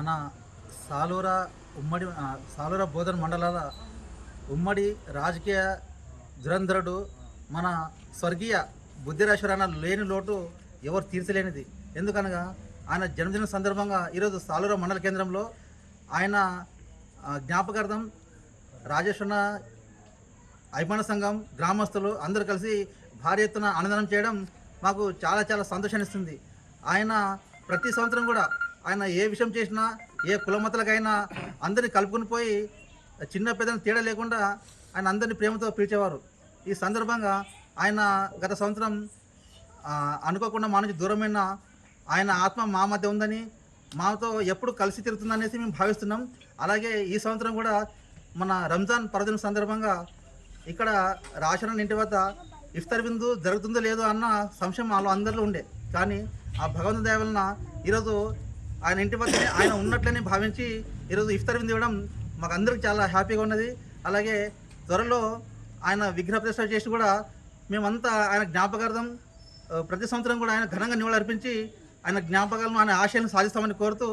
మన సాలూరా సాలూరా బోధన మండలాల ఉమ్మడి రాజకీయ దురంధరుడు మన స్వర్గీయ బుద్ధిరాశ్వరాన లేని లోటు ఎవరు తీర్చలేనిది. ఎందుకనగా ఆయన జన్మదిన సందర్భంగా ఈరోజు సాలూరా మండల కేంద్రంలో ఆయన జ్ఞాపకార్థం రాజేశ్వర అభిమాన సంఘం గ్రామస్తులు అందరూ కలిసి భారీ ఎత్తున అన్నదానం చేయడం మాకు చాలా చాలా సంతోషాన్ని ఇస్తుంది. ఆయన ప్రతి సంవత్సరం కూడా ఆయన ఏ విషయం చేసినా ఏ కులమతలకైనా అందరినీ కలుపుకొని పోయి చిన్న పెద్దలను తేడా లేకుండా ఆయన అందరినీ ప్రేమతో పిలిచేవారు. ఈ సందర్భంగా ఆయన గత సంవత్సరం అనుకోకుండా మా నుంచి దూరమైన ఆయన ఆత్మ మా మధ్య ఉందని, మాతో ఎప్పుడు కలిసి తిరుగుతుందనేసి మేము భావిస్తున్నాం. అలాగే ఈ సంవత్సరం కూడా మన రంజాన్ పర్వదినం సందర్భంగా ఇక్కడ రాషణ ఇంటి వద్ద ఇఫ్తార్ విందు జరుగుతుందో లేదో అన్న సంశయం మాలో అందరిలో ఉండే. కానీ ఆ భగవంతుని దయ వలన ఈరోజు ఆయన ఇంటి వద్దనే ఆయన ఉన్నట్లనే భావించి ఈరోజు ఇఫ్తార్ విందు ఇవ్వడం మాకు అందరికి చాలా హ్యాపీగా ఉన్నది. అలాగే త్వరలో ఆయన విగ్రహ ప్రతిష్ఠ చేసి కూడా మేమంతా ఆయన జ్ఞాపకార్థం ప్రతి సంవత్సరం కూడా ఆయన ఘనంగా నివాళులు అర్పించి ఆయన జ్ఞాపకాలను ఆయన ఆశయాలను సాధిస్తామని కోరుతూ